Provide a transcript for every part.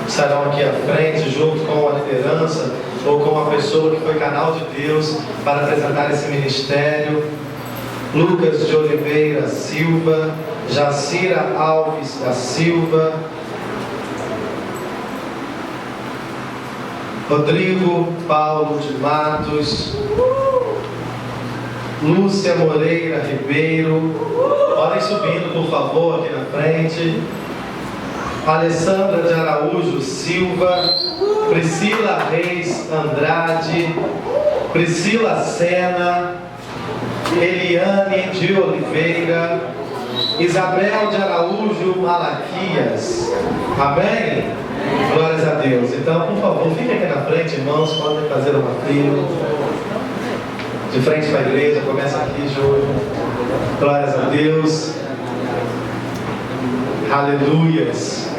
estarão aqui à frente, junto com a liderança ou com a pessoa que foi canal de Deus para apresentar esse ministério. Lucas de Oliveira Silva, Jacira Alves da Silva, Rodrigo Paulo de Matos, Lúcia Moreira Ribeiro, podem subindo por favor aqui na frente. Alessandra de Araújo Silva, Priscila Reis Andrade, Priscila Sena, Eliane de Oliveira, Isabel de Araújo Malaquias. Amém? Glórias a Deus. Então, por favor, fiquem aqui na frente, irmãos, podem fazer uma fila. De frente para a igreja, começa aqui, Júlio. Glórias a Deus. Aleluias.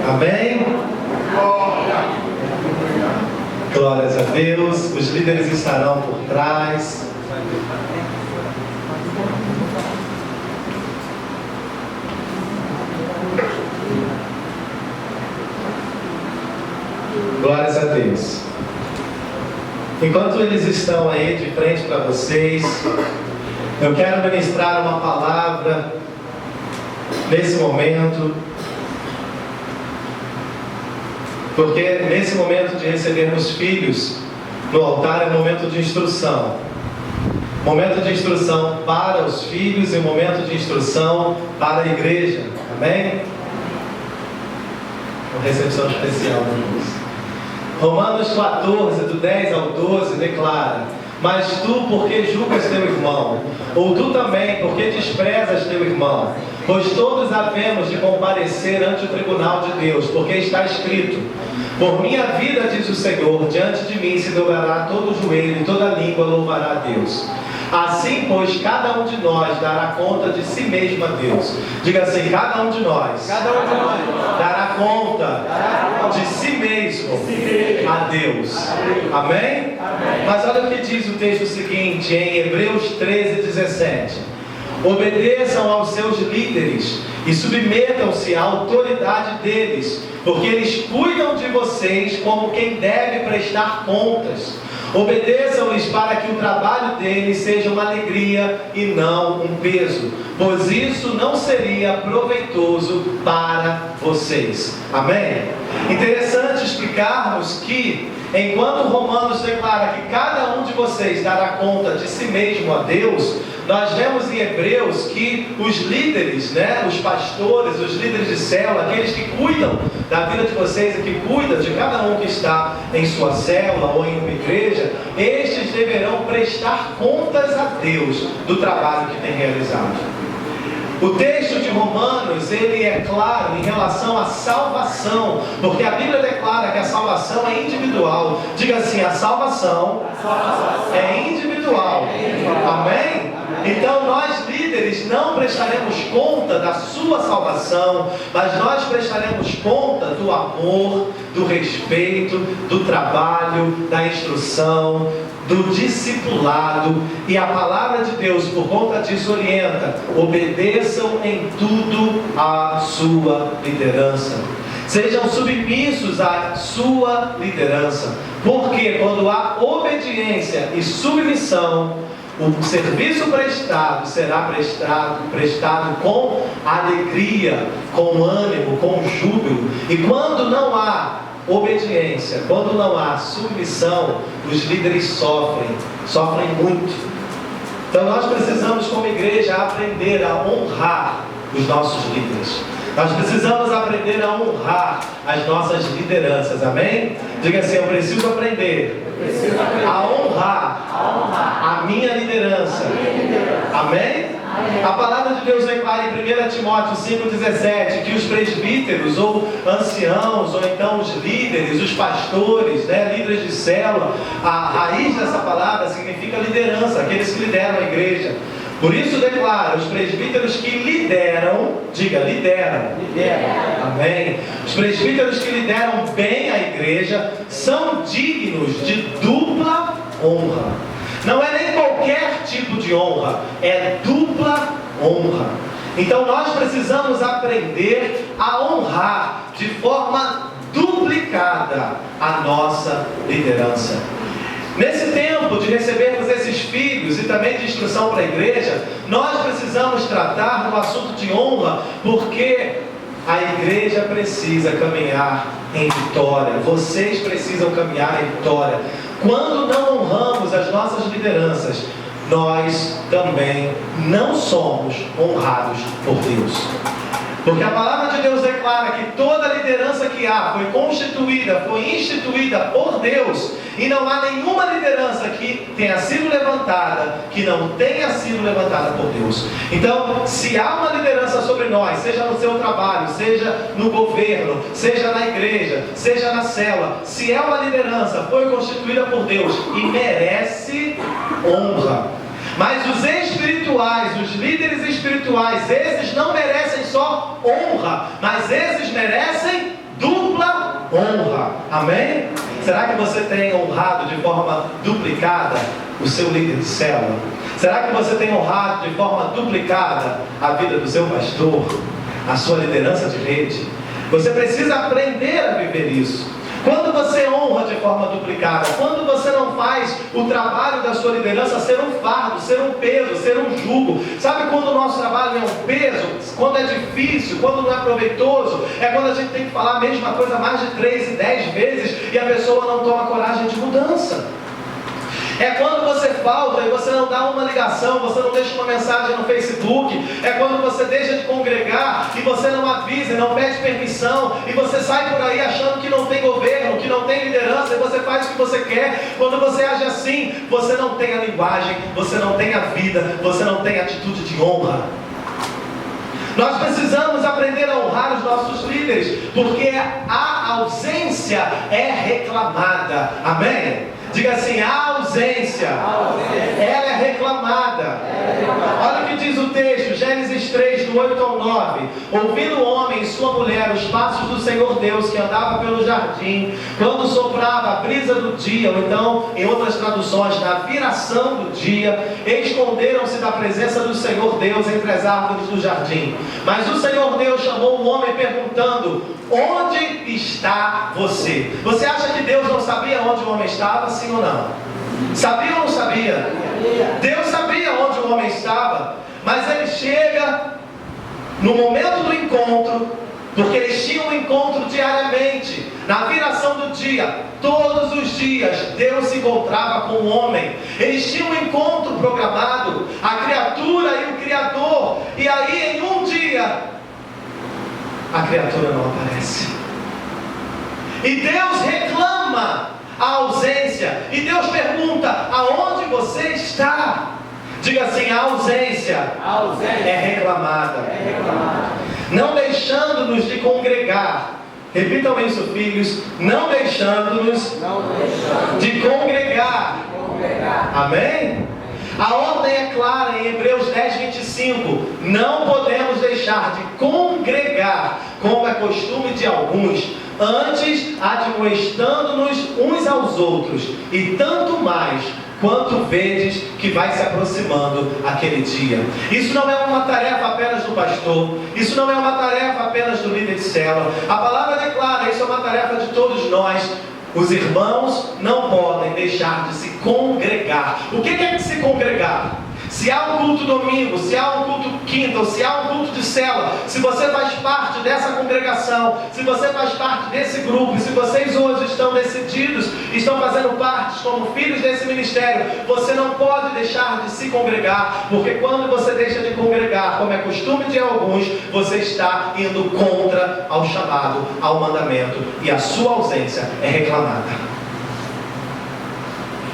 Amém? Glórias a Deus. Os líderes estarão por trás. Glórias a Deus. Enquanto eles estão aí de frente para vocês, eu quero ministrar uma palavra nesse momento, porque nesse momento de recebermos filhos no altar é um momento de instrução. Momento de instrução para os filhos e momento de instrução para a igreja. Amém? Uma recepção especial, irmãos. Romanos 14, do 10 ao 12, declara: mas tu, porque julgas teu irmão? Ou tu também, porque desprezas teu irmão? Pois todos havemos de comparecer ante o tribunal de Deus, porque está escrito: por minha vida, diz o Senhor, diante de mim se dobrará todo o joelho e toda língua louvará a Deus. Assim, pois, cada um de nós dará conta de si mesmo a Deus. Diga assim: cada um de nós dará conta de si mesmo a Deus. Amém? Mas olha o que diz o texto seguinte, em Hebreus 13, 17: obedeçam aos seus líderes e submetam-se à autoridade deles, porque eles cuidam de vocês como quem deve prestar contas. Obedeçam-lhes para que o trabalho deles seja uma alegria e não um peso, pois isso não seria proveitoso para vocês. Amém? Interessante explicarmos que, enquanto Romanos declara que cada um de vocês dará conta de si mesmo a Deus, nós vemos em Hebreus que os líderes, os pastores, os líderes de célula, aqueles que cuidam da vida de vocês e que cuidam de cada um que está em sua célula ou em uma igreja, estes deverão prestar contas a Deus do trabalho que têm realizado. O texto de Romanos, ele é claro em relação à salvação, porque a Bíblia declara que a salvação é individual. Diga assim: a salvação é individual. Amém? Então nós líderes não prestaremos conta da sua salvação, mas nós prestaremos conta do amor, do respeito, do trabalho, da instrução, do discipulado. E a palavra de Deus, por conta disso, orienta: obedeçam em tudo à sua liderança. Sejam submissos à sua liderança, porque quando há obediência e submissão, o serviço prestado será prestado com alegria, com ânimo, com júbilo. E quando não há obediência, quando não há submissão, os líderes sofrem muito. Então nós precisamos, como igreja, aprender a honrar os nossos líderes. Nós precisamos aprender a honrar as nossas lideranças. Amém? Diga assim: eu preciso aprender a honrar a minha liderança. Amém? A palavra de Deus declara em 1 Timóteo 5,17 que os presbíteros ou anciãos, ou então os líderes, os pastores, líderes de célula, a raiz dessa palavra significa liderança, aqueles que lideram a igreja. Por isso declara: os presbíteros que lideram, diga, lideram. Amém? Os presbíteros que lideram bem a igreja são dignos de dupla honra. Não é nem qualquer tipo de honra, é dupla honra. Então nós precisamos aprender a honrar de forma duplicada a nossa liderança. Nesse tempo de recebermos esses filhos e também de instrução para a igreja, nós precisamos tratar do assunto de honra, porque a igreja precisa caminhar em vitória. Vocês precisam caminhar em vitória. Quando não honramos as nossas lideranças, nós também não somos honrados por Deus. Porque a palavra de Deus declara que toda liderança que há foi constituída, foi instituída por Deus, e não há nenhuma liderança que tenha sido levantada, que não tenha sido levantada por Deus. Então, se há uma liderança sobre nós, seja no seu trabalho, seja no governo, seja na igreja, seja na célula, se é uma liderança, foi constituída por Deus e merece honra. Mas os espirituais, os líderes espirituais, esses não merecem só honra, mas esses merecem dupla honra. Amém? Será que você tem honrado de forma duplicada o seu líder de célula? Será que você tem honrado de forma duplicada a vida do seu pastor, a sua liderança de rede? Você precisa aprender a viver isso. Quando você honra de forma duplicada, quando você não faz o trabalho da sua liderança ser um fardo, ser um peso, ser um jugo. Sabe quando o nosso trabalho é um peso? Quando é difícil, quando não é proveitoso? É quando a gente tem que falar a mesma coisa mais de 3 e 10 vezes e a pessoa não toma coragem de mudança. É quando você falta e você não dá uma ligação, você não deixa uma mensagem no Facebook. É quando você deixa de congregar e você não avisa, não pede permissão, e você sai por aí achando que não tem governo, que não tem liderança, e você faz o que você quer. Quando você age assim, você não tem a linguagem, você não tem a vida, você não tem a atitude de honra. Nós precisamos aprender a honrar os nossos líderes, porque a ausência é reclamada. Amém? Diga assim: a ausência, ela é reclamada. Olha o que diz o texto, Gênesis 3, do 8 ao 9. Ouvindo o homem e sua mulher os passos do Senhor Deus, que andava pelo jardim, quando soprava a brisa do dia, ou então, em outras traduções, na viração do dia, esconderam-se da presença do Senhor Deus entre as árvores do jardim. Mas o Senhor Deus chamou o homem perguntando: onde está você? Você acha que Deus não sabia onde o homem estava, sim ou não? Sabia ou não sabia? Deus sabia onde o homem estava, mas ele chega no momento do encontro, porque eles tinham um encontro diariamente, na viração do dia, todos os dias, Deus se encontrava com o homem. Eles tinham um encontro programado, a criatura e o Criador, e aí em um dia, a criatura não aparece. E Deus reclama a ausência. E Deus pergunta: aonde você está? Diga assim: a ausência é reclamada. Não deixando-nos de congregar. Repitam isso, filhos. Não deixando-nos de congregar. Amém? A ordem é clara em Hebreus 10, 25. Não podemos deixar de congregar, como é costume de alguns, antes admoestando-nos uns aos outros, e tanto mais quanto vedes que vai se aproximando aquele dia. Isso não é uma tarefa apenas do pastor, isso não é uma tarefa apenas do líder de célula. A palavra declara, isso é uma tarefa de todos nós. Os irmãos não podem deixar de se congregar. O que é se congregar? Se há um culto domingo, se há um culto quinta, ou se há um culto de célula, se você faz parte dessa congregação, se você faz parte desse grupo, e se vocês hoje estão decididos, estão fazendo parte como filhos desse ministério, você não pode deixar de se congregar, porque quando você deixa de congregar, como é costume de alguns, você está indo contra ao chamado, ao mandamento, e a sua ausência é reclamada.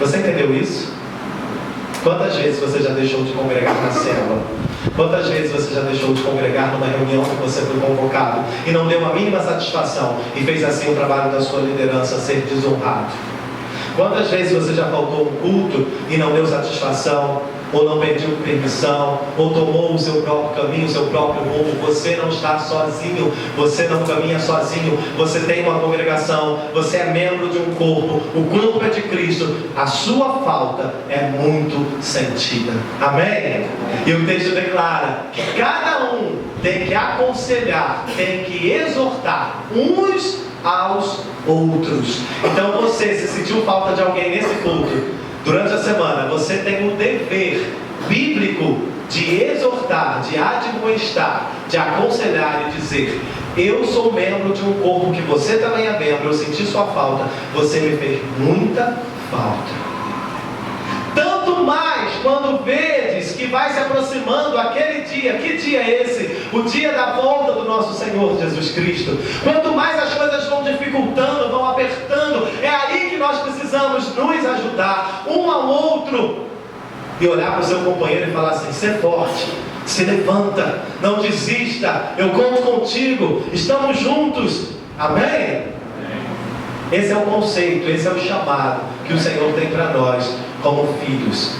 Você entendeu isso? Quantas vezes você já deixou de congregar na célula? Quantas vezes você já deixou de congregar numa reunião que você foi convocado e não deu a mínima satisfação e fez assim o trabalho da sua liderança ser desonrado? Quantas vezes você já faltou um culto e não deu satisfação, ou não pediu permissão, ou tomou o seu próprio caminho, o seu próprio rumo? Você não está sozinho, você não caminha sozinho, você tem uma congregação, você é membro de um corpo, o corpo é de Cristo, a sua falta é muito sentida. Amém? E o texto declara que cada um tem que aconselhar, tem que exortar uns aos outros. Então você, se sentiu falta de alguém nesse culto, durante a semana, você tem o dever bíblico de exortar, de admoestar, de aconselhar e dizer: eu sou membro de um corpo que você também é membro, eu senti sua falta, você me fez muita falta. Tanto mais quando vedes que vai se aproximando aquele dia. Que dia é esse? O dia da volta do nosso Senhor Jesus Cristo. Quanto mais as coisas vão dificultando, vão apertando, é aí que nós precisamos nos ajudar um ao outro e olhar para o seu companheiro e falar assim: ser forte, se levanta, não desista, eu conto contigo, estamos juntos. Amém? Esse é o conceito, esse é o chamado que o Senhor tem para nós como filhos.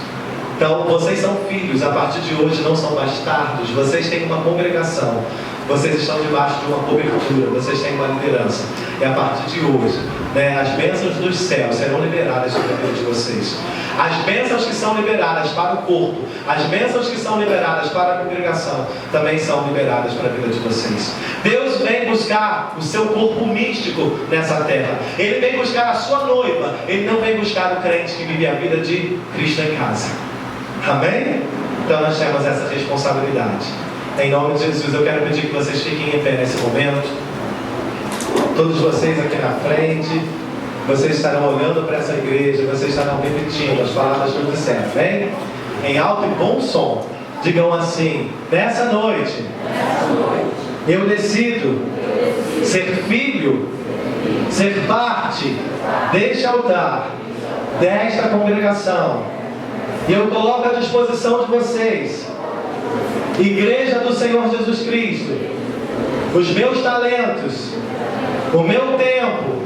Então, vocês são filhos, a partir de hoje não são bastardos, vocês têm uma congregação, vocês estão debaixo de uma cobertura, vocês têm uma liderança. E a partir de hoje, as bênçãos dos céus serão liberadas sobre a vida de vocês. As bênçãos que são liberadas para o corpo, as bênçãos que são liberadas para a congregação, também são liberadas para a vida de vocês. Deus vem buscar o seu corpo místico nessa terra. Ele vem buscar a sua noiva. Ele não vem buscar o crente que vive a vida de Cristo em casa. Amém? Então nós temos essa responsabilidade. Em nome de Jesus, eu quero pedir que vocês fiquem em pé nesse momento. Todos vocês aqui na frente, vocês estarão olhando para essa igreja, vocês estarão repetindo as palavras que eu disser, amém? Em alto e bom som, digam assim: nessa noite, eu decido ser filho, ser parte deste altar, desta congregação, e eu coloco à disposição de vocês, Igreja do Senhor Jesus Cristo, os meus talentos, o meu tempo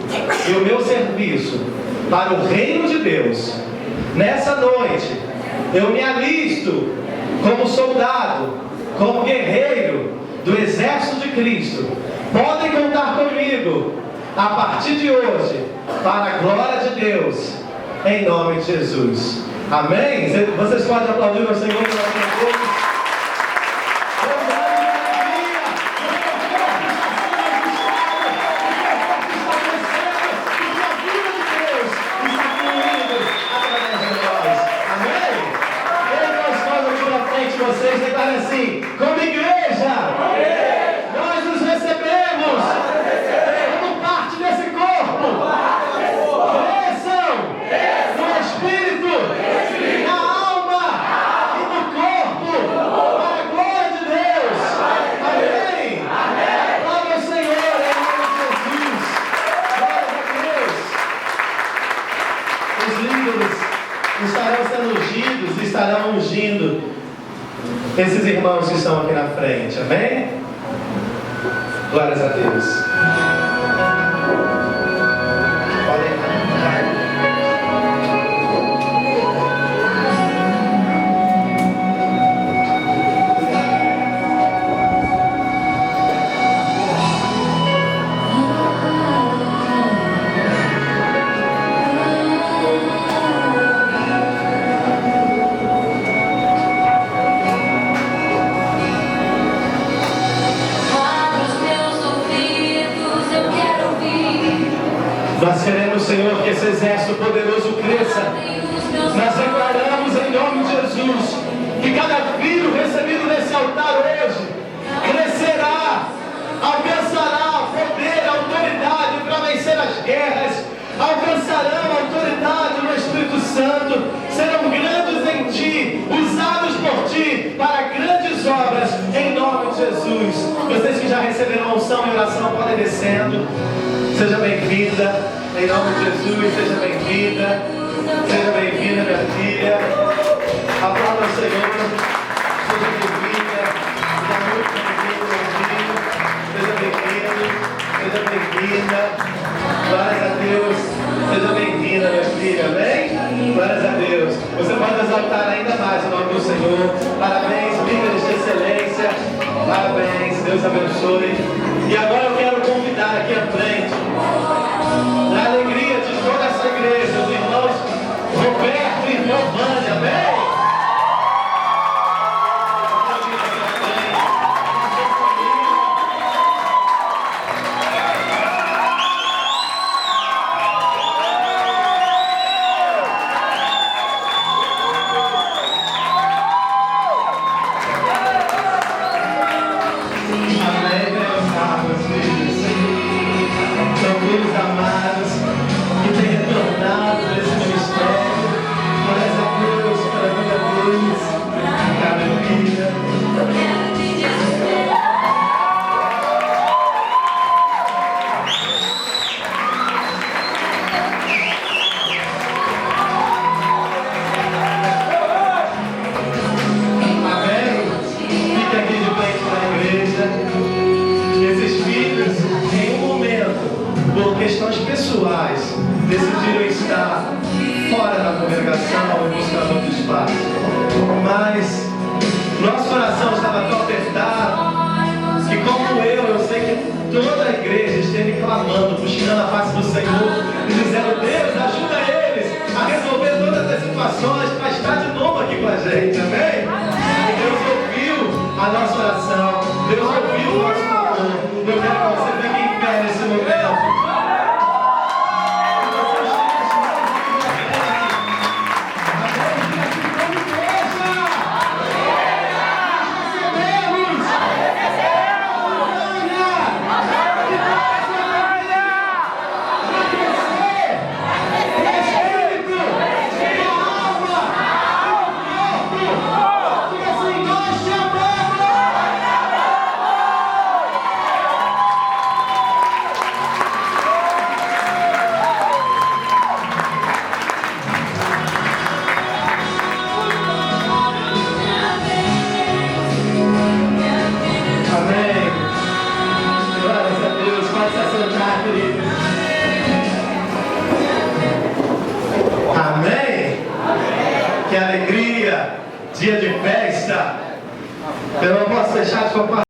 e o meu serviço para o reino de Deus. Nessa noite eu me alisto como soldado, como guerreiro do exército de Cristo. Podem contar comigo a partir de hoje, para a glória de Deus, em nome de Jesus. Amém? Vocês podem aplaudir ao Senhor pela sua coisa. Vocês declaram assim: como igreja, nós nos recebemos como parte desse corpo. Cresçam no espírito, na alma e no corpo, para a glória de Deus. Amém? Glória ao Senhor, em nome de Jesus. Glória a Deus. Os líderes estarão sendo ungidos, estarão ungindo esses irmãos que estão aqui na frente, amém? Glórias a Deus. Nós queremos, Senhor, que esse exército poderoso cresça. Nós declaramos em nome de Jesus que cada filho recebido nesse altar hoje crescerá, alcançará poder, autoridade para vencer as guerras, alcançarão autoridade no Espírito Santo, serão grandes em Ti, usados por Ti para grandes obras, em nome de Jesus. Vocês que já receberam a unção e oração podem descendo. Seja bem-vinda, em nome de Jesus, seja bem-vinda, minha filha. Aplauda o Senhor, seja bem-vinda, seja muito bem-vindo, seja bem-vindo, seja bem-vinda. Glórias a Deus, seja bem-vinda, minha filha, amém? Glórias a Deus. Você pode exaltar ainda mais o nome do Senhor. Parabéns, líderes de excelência, parabéns, Deus abençoe. E agora eu quero convidar aqui à frente, na alegria de toda essa igreja, os irmãos Roberto e irmã Vânia, amém? oração e buscar muito espaço. Mas nosso coração estava tão apertado que, como eu sei que toda a igreja esteve clamando, buscando a face do Senhor e dizendo: Deus, ajuda eles a resolver todas as situações para estar de novo aqui com a gente, amém? E Deus ouviu a nossa oração, Deus ouviu o nosso clamor. Eu quero que você fique em pé nesse momento. Amém? Que alegria, dia de festa. Eu não posso deixar de compartilhar.